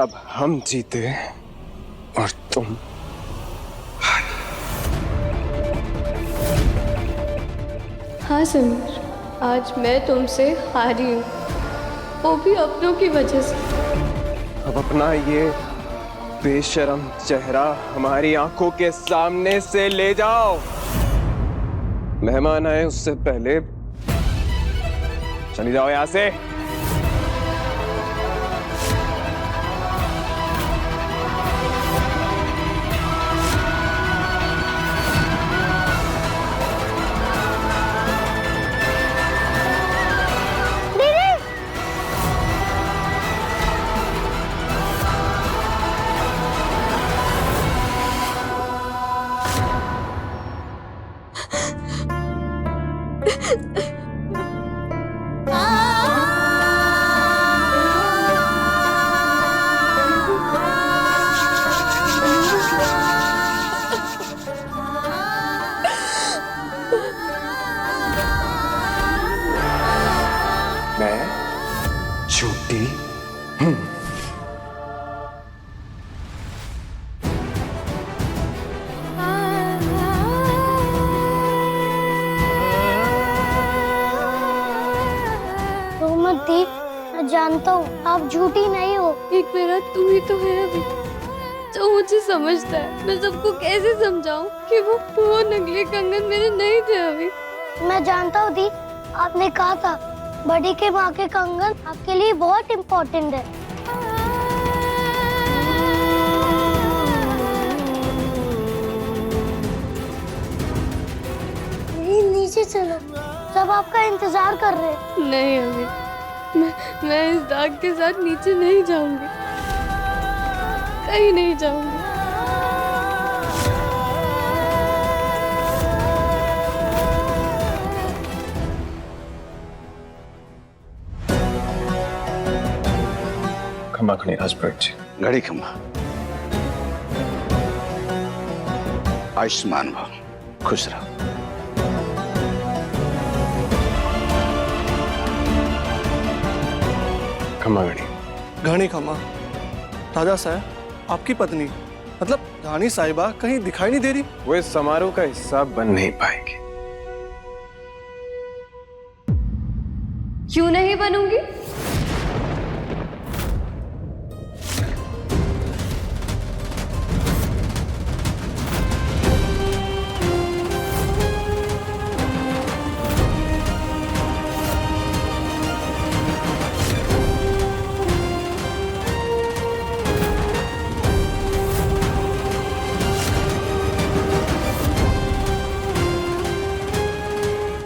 अब हम जीते और तुम हाँ समीर, आज मैं तुमसे हारी हूँ, वो भी अपनों की वजह से। अब अपना ये बेशरम चेहरा हमारी आंखों के सामने से ले जाओ। मेहमान आए उससे पहले चली जाओ यहां से। मैं झूठी हूं। रो मत दी, मैं जानता हूँ आप झूठी नहीं हो। एक मेरा तू ही तो है अभी, जो मुझे समझता है। मैं सबको कैसे समझाऊं कि वो नकली कंगन मेरे नहीं थे अभी। मैं जानता हूँ दी, आपने कहा था बड़ी के माँ के कंगन आपके लिए बहुत इम्पोर्टेंट है। नीचे चलो, सब आपका इंतजार कर रहे हैं। नहीं अभी, मैं इस दाग के साथ नीचे नहीं जाऊंगी, कहीं नहीं जाऊंगी। खम्मा खड़ी राजपुरोहित जी। घड़ी खम्मा। आयुष्मान भव, खुश रहो। खम्मा घड़ी। घड़ी खम्मा। राजा साहब, आपकी पत्नी मतलब रानी साहिबा कहीं दिखाई नहीं दे रही। वो इस समारोह का हिस्सा बन नहीं पाएंगे। क्यों नहीं बनूंगी?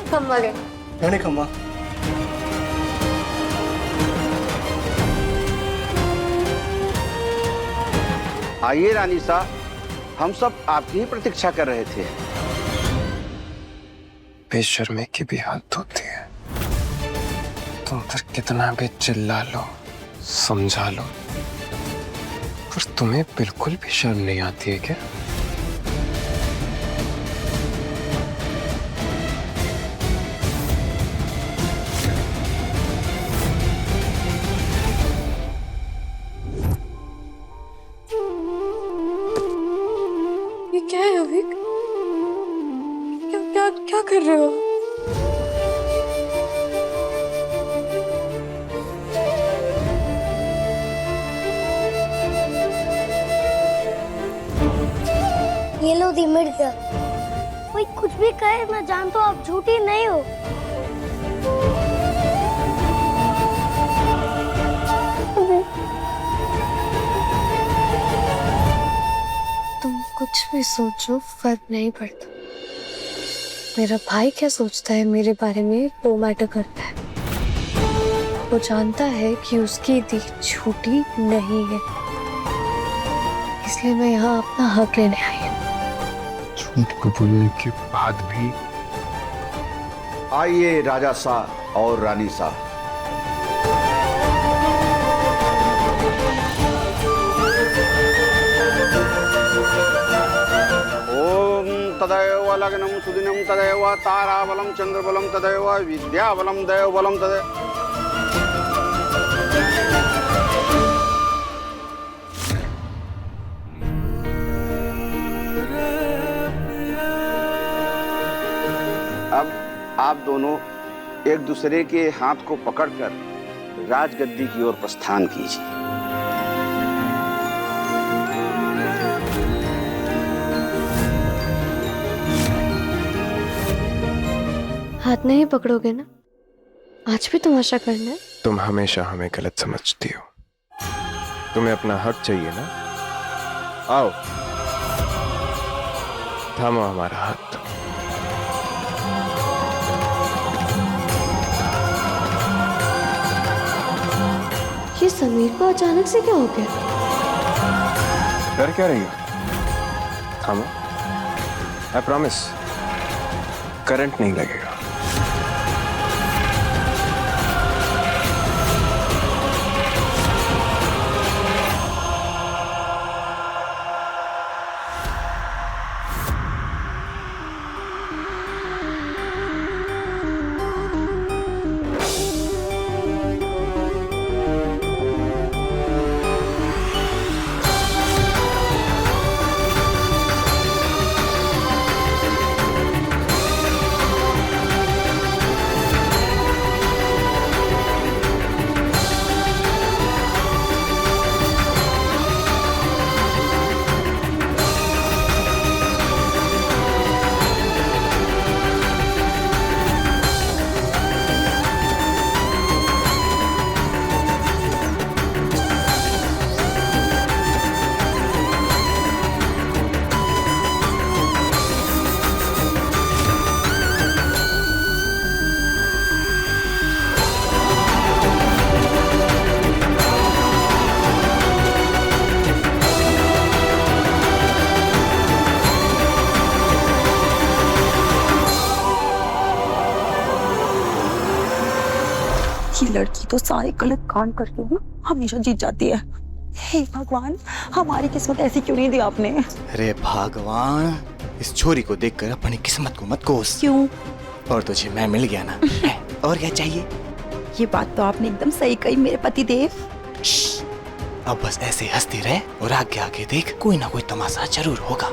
खम्मा गए। घड़ी खम्मा। आइए रानी साहब, हम सब आपकी ही प्रतीक्षा कर रहे थे। बेशर्मी की भी हद होती है। तुम पर कितना भी चिल्ला लो, समझा लो, पर तुम्हें बिल्कुल भी शर्म नहीं आती है क्या? ये क्या है अविक? क्या क्या क्या कर रहे हो? ये लो दी मिर्जा। कोई कुछ भी कहे, मैं जानता हूँ आप झूठी नहीं हो। तुम कुछ भी सोचो, फर्क नहीं पड़ता। मेरा भाई क्या सोचता है मेरे बारे में वो मैटर करता है। वो जानता है कि उसकी दी झूठी नहीं है, इसलिए मैं यहाँ अपना हक लेने आई हूँ। झूठ कबूलने के बाद भी आइए राजा साहब और रानी साहब। ओम तदैव लग्नं सुदिनं तदैव ताराबलं चंद्रबलं तदैव विद्याबलं दैवबलं तदैव। आप दोनों एक दूसरे के हाथ को पकड़कर राजगद्दी की ओर प्रस्थान कीजिए। हाथ नहीं पकड़ोगे ना? आज भी तमाशा करना है? तुम हमेशा हमें गलत समझती हो। तुम्हें अपना हक चाहिए ना? आओ, थामो हमारा हाथ। ये समीर को अचानक से क्या हो गया? डर क्या रही हो? थामो, आई प्रॉमिस करंट नहीं लगेगा। ये लड़की तो सारे गलत काम करके भी हमेशा जीत जाती है। हे भगवान, हमारी किस्मत ऐसी क्यों नहीं दी आपने? अरे भगवान, इस छोरी को देखकर अपनी किस्मत को मत कोस। क्यों? और तुझे मैं मिल गया ना, और क्या चाहिए? ये बात तो आपने एकदम सही कही मेरे पति देव। अब बस ऐसे हंसती रहे और आगे आगे देख, कोई ना कोई तमाशा जरूर होगा।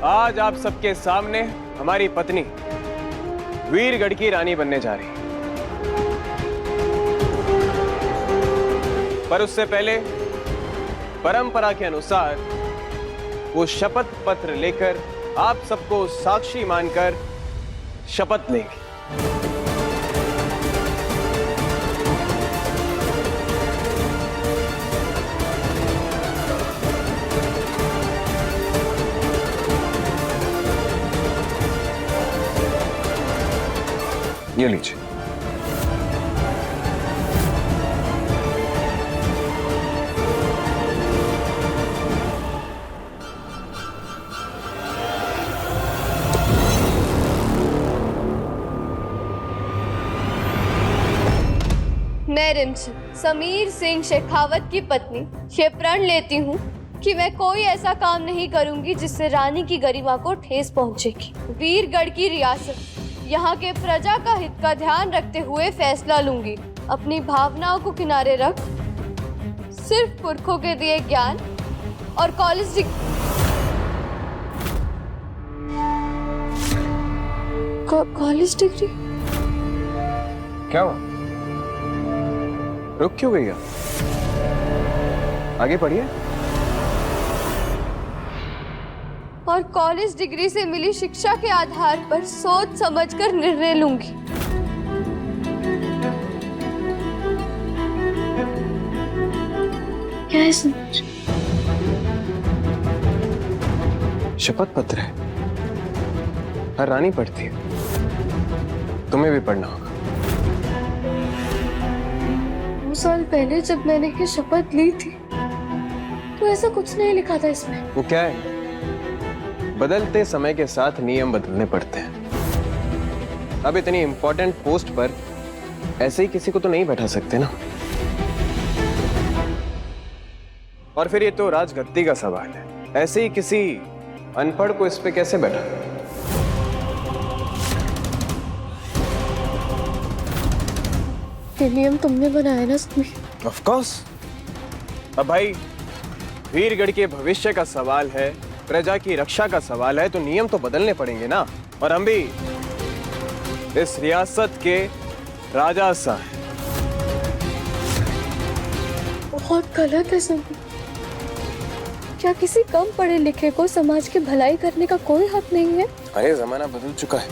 आज आप सबके सामने हमारी पत्नी वीरगढ़ की रानी बनने जा रही है। पर उससे पहले परंपरा के अनुसार वो शपथ पत्र लेकर आप सबको साक्षी मानकर शपथ लेंगी। ये लीजिए। मैं रिमझिम समीर सिंह शेखावत की पत्नी ये प्रण लेती हूँ कि मैं कोई ऐसा काम नहीं करूंगी जिससे रानी की गरिमा को ठेस पहुंचेगी। वीरगढ़ की रियासत, यहाँ के प्रजा का हित का ध्यान रखते हुए फैसला लूंगी। अपनी भावनाओं को किनारे रख सिर्फ पुरखों के दिए ज्ञान और कॉलेज डिग्री। क्या हुआ? रुक क्यों गई? आगे पढ़िए। और कॉलेज डिग्री से मिली शिक्षा के आधार पर सोच समझकर निर्णय लूंगी। क्या है समीर? शपथ पत्र है, हर रानी पढ़ती है, तुम्हें भी पढ़ना होगा। 2 साल पहले जब मैंने ये शपथ ली थी तो ऐसा कुछ नहीं लिखा था इसमें। वो क्या है, बदलते समय के साथ नियम बदलने पड़ते हैं। अब इतनी इंपॉर्टेंट पोस्ट पर ऐसे ही किसी को तो नहीं बैठा सकते ना। और फिर ये तो राजगद्दी का सवाल है, ऐसे ही किसी अनपढ़ को इस पे कैसे बैठा? ये नियम तुमने बनाया ना समीर? Of course. अब भाई वीरगढ़ के भविष्य का सवाल है प्रजा की रक्षा का सवाल है तो नियम तो बदलने पड़ेंगे ना। और हम भी इस रियासत के राजा सा हैं। बहुत गलत है समीर। क्या किसी कम पढ़े लिखे को समाज की भलाई करने का कोई हक नहीं है? अरे जमाना बदल चुका है,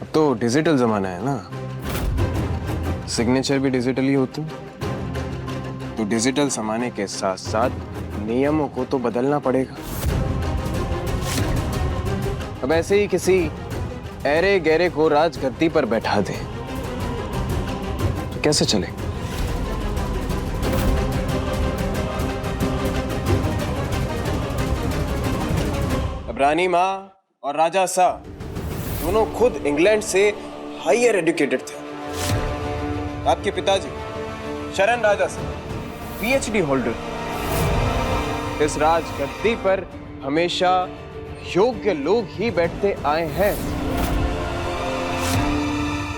अब तो डिजिटल जमाना है ना। सिग्नेचर भी डिजिटल ही होती है। तो डिजिटल जमाने के साथ साथ नियमों को तो बदलना पड़ेगा। अब ऐसे ही किसी ऐरे गहरे को राजगद्दी पर बैठा दे तो कैसे चले? अब रानी माँ और राजा सा दोनों खुद इंग्लैंड से हायर एजुकेटेड थे। आपके पिताजी शरण राजा सा पीएचडी होल्डर। इस राजगद्दी पर हमेशा योग्य लोग ही बैठते आए हैं।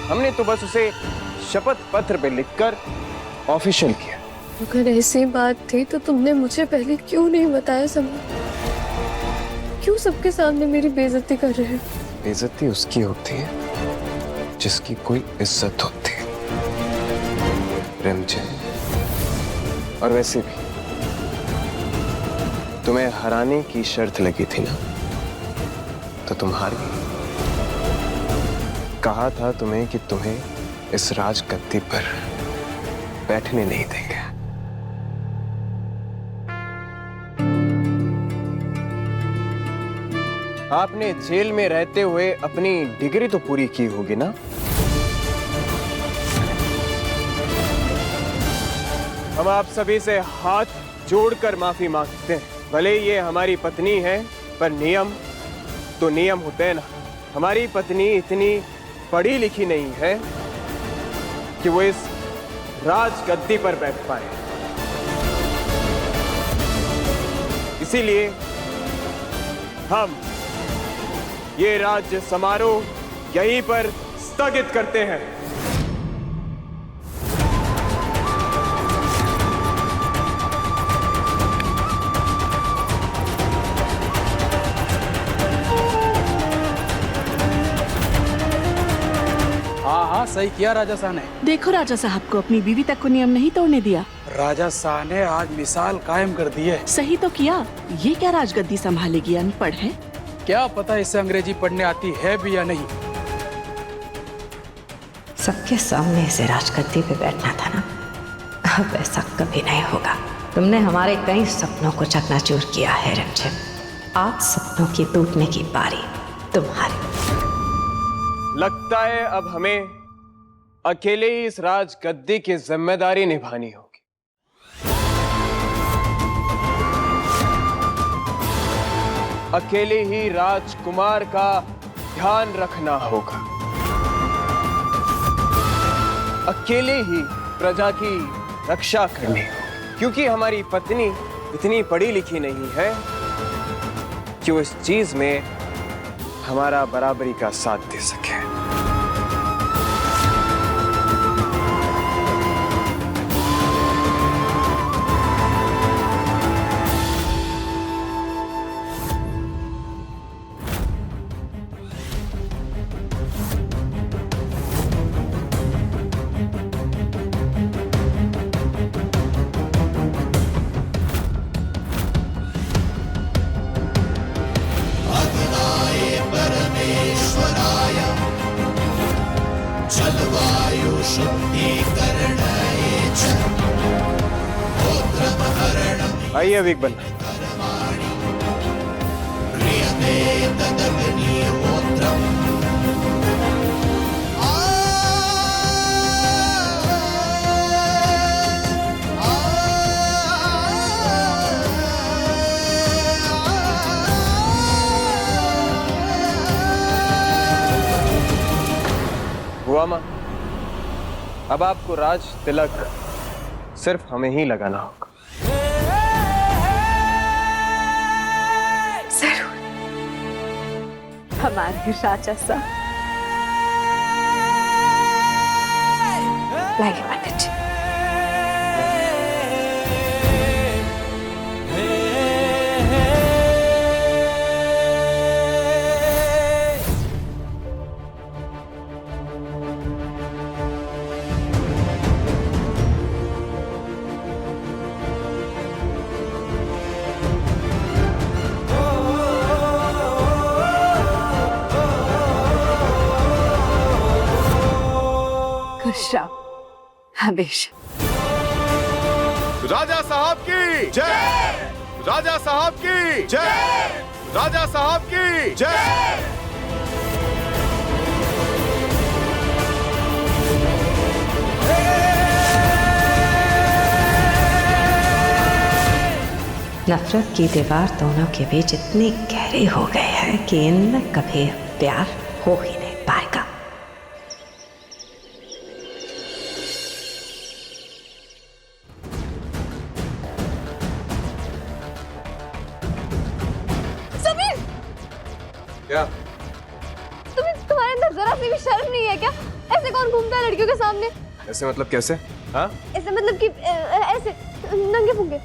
हमने तो बस उसे शपथ पत्र पे लिखकर ऑफिशियल किया। अगर ऐसी बात थी तो तुमने मुझे पहले क्यों नहीं बताया समीर? क्यों सबके सामने मेरी बेइज्जती कर रहे हो? बेइज्जती उसकी होती है जिसकी कोई इज्जत होती है रिमझिम। और वैसे भी तुम्हें हराने की शर्त लगी थी ना, तो तुम हार गई। कहा था तुम्हें कि तुम्हें इस राजगद्दी पर बैठने नहीं देंगे। आपने जेल में रहते हुए अपनी डिग्री तो पूरी की होगी ना? हम आप सभी से हाथ जोड़कर माफी मांगते हैं। भले ये हमारी पत्नी है, पर नियम तो नियम होते हैं ना। हमारी पत्नी इतनी पढ़ी लिखी नहीं है कि वो इस राजगद्दी पर बैठ पाए। इसीलिए हम ये राज्य समारोह यहीं पर स्थगित करते हैं। हाँ, सही किया राजा शाह ने। देखो राजा साहब को अपनी बीवी तक को नियम नहीं तोड़ने दिया। राजा शाह ने आज मिसाल कायम कर दी है। सही तो किया। ये क्या राजगद्दी संभालेगी? अनपढ़ है। क्या पता इसे अंग्रेजी पढ़ने आती है भी या नहीं। सबके सामने इसे राजगद्दी पे बैठना था ना। अब ऐसा कभी नहीं होगा। तुमने हमारे कई सपनों को चकनाचूर किया है रिमझिम। आज सपनों की टूटने की बारी तुम्हारी। लगता है अब हमें अकेले ही इस राजगद्दी की जिम्मेदारी निभानी होगी। अकेले ही राजकुमार का ध्यान रखना होगा। अकेले ही प्रजा की रक्षा करनी होगी। क्योंकि हमारी पत्नी इतनी पढ़ी लिखी नहीं है कि वो इस चीज में हमारा बराबरी का साथ दे सके। आइए अब इकबाल। हुआ मां, अब आपको राज तिलक सिर्फ हमें ही लगाना होगा। जरूर। हमारे राजा साहब। लाइए पंडित जी। हमेशा हमेशा। राजा साहब की जय, राजा साहब की जय, राजा साहब की जय। नफरत की दीवार दोनों के बीच इतनी गहरी हो गई है कि इनमें कभी प्यार हो ही नहीं पाएगा। समीर, क्या तुम्हारे अंदर जरा सी भी शर्म नहीं है क्या? ऐसे कौन घूमता है लड़कियों के सामने? ऐसे मतलब कैसे? हाँ, ऐसे मतलब कि ऐसे नंगे पुंगे।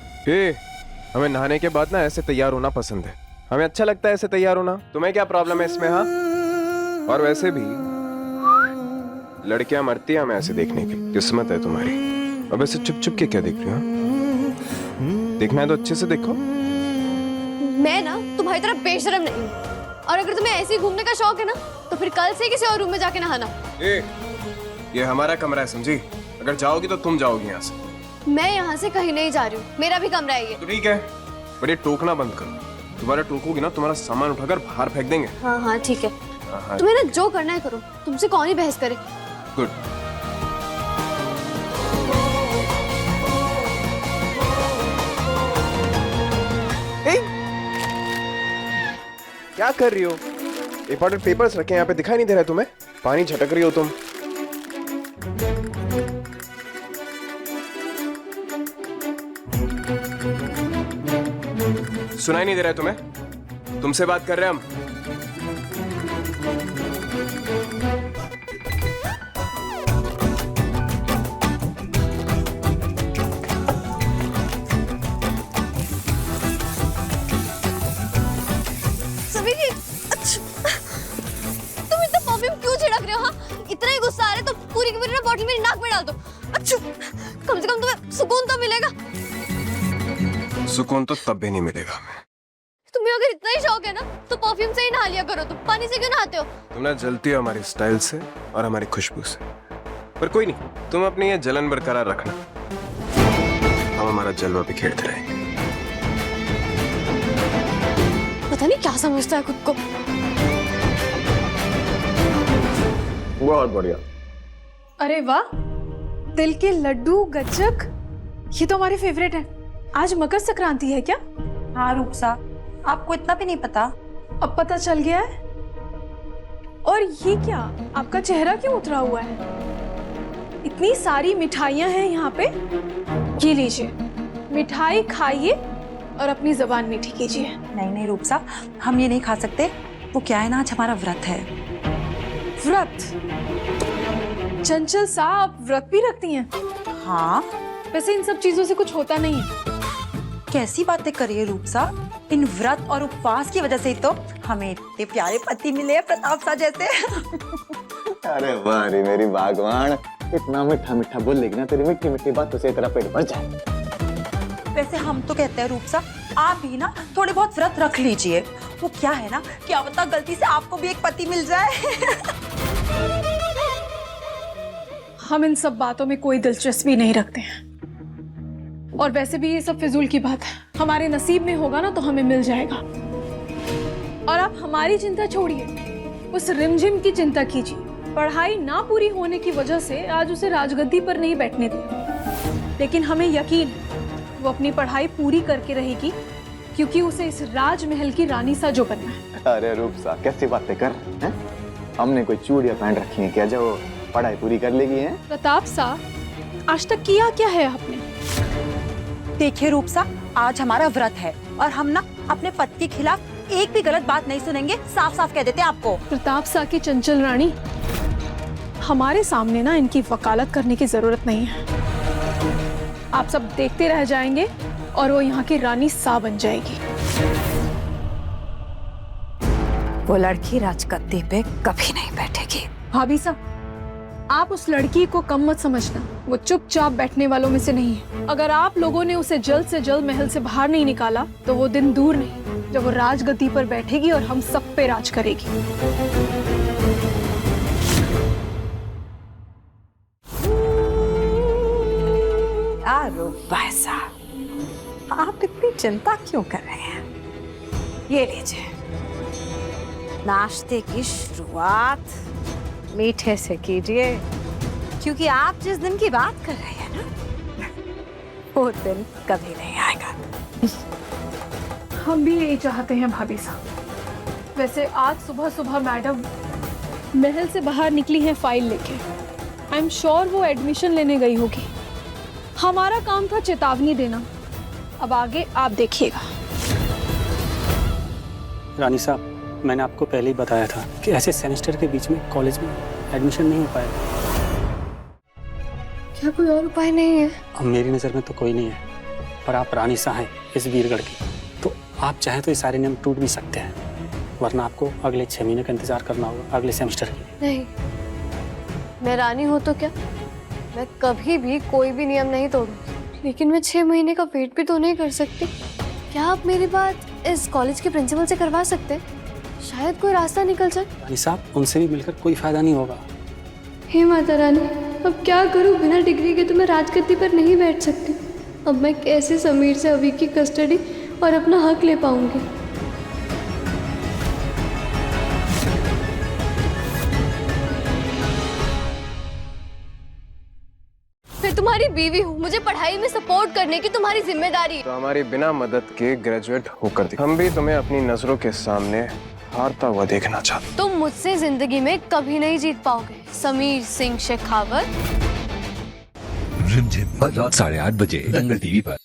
हमें नहाने के बाद ना ऐसे तैयार होना पसंद है, हमें अच्छा लगता है ऐसे तैयार होना। तुम्हें क्या प्रॉब्लम है इसमें? हाँ, और वैसे भी लड़कियां मरती हैं हमें ऐसे देखने की, किस्मत है तुम्हारी। अब ऐसे चुप चुप के क्या देख रही हो? देखना है तो अच्छे से देखो। मैं ना तुम्हारी तरह बेशरम नहीं हूँ, और अगर तुम्हें ऐसे ही घूमने का शौक है ना तो फिर कल से किसी और रूम में जाके नहाना। ये हमारा कमरा है, समझी? अगर जाओगी तो तुम जाओगी यहाँ से। मैं यहाँ से कहीं नहीं जा रही हूँ, मेरा भी कमरा है ये। तो ठीक है, बट ये टोकना बंद करो। तुम्हारा टोकोगी ना तुम्हारा सामान उठाकर बाहर फेंक देंगे। हाँ हाँ ठीक है, हाँ, तुम्हें ना जो करना है करो, तुमसे कौन ही बहस करे। गुड। क्या कर रही हो? इंपॉर्टेंट पेपर्स रखे यहाँ पे, दिखाई नहीं दे रहा है तुम्हें? पानी झटक रही हो तुम। सुनाई नहीं दे रहा है तुम्हें? तुमसे बात कर रहे हैं हम। समीर जी, अच्छा, तुम इतना परफ्यूम क्यों छिड़क रहे हो? हाँ, इतना ही गुस्सा आ रहा है तो पूरी की पूरी ना बॉटल मेरी नाक में डाल दो। अच्छा, कम से कम तुम्हें सुकून तो मिलेगा। सुकून तो तब भी नहीं मिलेगा हमें। तुम्हें अगर इतना ही शौक है ना तो परफ्यूम से ही नहा लिया करो। तुम पानी से क्यों नहाते हो? तुम ना जलती हो हमारी स्टाइल से और हमारी खुशबू से। पर कोई नहीं, तुम अपनी ये जलन बरकरार रखना, हम हमारा जलवा बिखेरते रहेंगे। पता नहीं क्या समझता है खुद को। बहुत बढ़िया। अरे वाह, तिल के लड्डू गज्जक, ये तो हमारे फेवरेट है। आज मकर संक्रांति है क्या? हाँ रूपसा, आपको इतना भी नहीं पता? अब पता चल गया है। और ये क्या, आपका चेहरा क्यों उतरा हुआ है? इतनी सारी मिठाइयां हैं यहाँ पे, ये लीजिए, मिठाई खाइए और अपनी जुबान मीठी कीजिए। नहीं नहीं रूपसा, हम ये नहीं खा सकते। वो क्या है ना, आज हमारा व्रत है। व्रत? चंचल सा, आप व्रत भी रखती हैं? हाँ। वैसे इन सब चीजों से कुछ होता नहीं है। कैसी बातें करिए रूपसा, इन व्रत और उपवास की वजह से ही तो हमें इतने प्यारे पति मिले हैं, प्रताप सा जैसे। अरे वाह रे मेरी भगवान, इतना मीठा मीठा बोलेगी ना, तेरी मीठी मीठी बातों से तेरा पेट भर जाए। वैसे हम तो कहते हैं रूपसा, आप भी ना थोड़े बहुत व्रत रख लीजिए। वो क्या है ना, क्या पता गलती से आपको भी एक पति मिल जाए। हम इन सब बातों में कोई दिलचस्पी नहीं रखते हैं, और वैसे भी ये सब फिजूल की बात है। हमारे नसीब में होगा ना तो हमें मिल जाएगा। और आप हमारी चिंता छोड़िए, उस रिमझिम की चिंता कीजिए। पढ़ाई ना पूरी होने की वजह से आज उसे राजगद्दी पर नहीं बैठने दिया, लेकिन हमें यकीन है वो अपनी पढ़ाई पूरी करके रहेगी, क्योंकि उसे इस राजमहल की रानी सा जो बनना है। अरे रूपसा, कैसी बातें कर हैं? हमने कोई चूड़ियां पहन रखी हैं क्या जो पढ़ाई पूरी कर लेगी? हैं प्रताप सा, आज तक किया क्या है आपने? देखिए रूपसा, आज हमारा व्रत है और हम ना अपने पति के खिलाफ एक भी गलत बात नहीं सुनेंगे, साफ साफ कह देते हैं आपको। प्रताप सा की चंचल रानी, हमारे सामने ना इनकी वकालत करने की जरूरत नहीं है। आप सब देखते रह जाएंगे और वो यहाँ की रानी सा बन जाएगी। वो लड़की राजगद्दी पे कभी नहीं बैठेगी। भाभी साहब, आप उस लड़की को कम मत समझना, वो चुपचाप बैठने वालों में से नहीं है। अगर आप लोगों ने उसे जल्द से जल्द महल से बाहर नहीं निकाला तो वो दिन दूर नहीं जब वो राजगद्दी पर बैठेगी और हम सब पे राज करेगी। चिंता क्यों कर रहे हैं? ये लीजिए, नाश्ते की शुरुआत मीठे से कीजिए, क्योंकि आप जिस दिन की बात कर रहे हैं ना, वो दिन कभी नहीं आएगा। हम भी यही चाहते हैं भाभी साहब। वैसे आज सुबह सुबह मैडम महल से बाहर निकली हैं फाइल लेके। आई एम श्योर वो एडमिशन लेने गई होगी। हमारा काम था चेतावनी देना, अब आगे आप देखिएगा। रानी साहब, मैंने आपको पहले ही बताया था कि ऐसे सेमेस्टर के बीच में कॉलेज में एडमिशन नहीं हो पाएगा। क्या कोई और उपाय नहीं है? अब मेरी नज़र में तो कोई नहीं है, पर आप रानी सा हैं इस वीरगढ़ की, तो आप चाहें तो ये सारे नियम टूट भी सकते हैं, वरना आपको अगले 6 महीने का इंतजार करना होगा अगले सेमेस्टर के लिए। नहीं, मैं रानी हूँ तो क्या, मैं कभी भी कोई भी नियम नहीं तोड़ूंगी, लेकिन मैं 6 महीने का वेट भी तो नहीं कर सकती। क्या आप मेरी बात इस कॉलेज के प्रिंसिपल से करवा सकते हैं? शायद कोई रास्ता निकल जाए। रानी साहब, उनसे भी मिलकर कोई फायदा नहीं होगा। हे माता रानी, अब क्या करूँ? बिना डिग्री के तो मैं राजगद्दी पर नहीं बैठ सकती। अब मैं कैसे समीर से अभी की कस्टडी और अपना हक ले पाऊंगी? मैं तुम्हारी बीवी हूँ, मुझे पढ़ाई में सपोर्ट करने की तुम्हारी जिम्मेदारी है। तो हमारी बिना मदद के ग्रेजुएट होकर दिखा। हम भी तुम्हें अपनी नजरों के सामने हारता हुआ देखना चाहते। तुम मुझसे जिंदगी में कभी नहीं जीत पाओगे। समीर सिंह शेखावत। रिमझिम 8:30 बजे दंगल टीवी पर।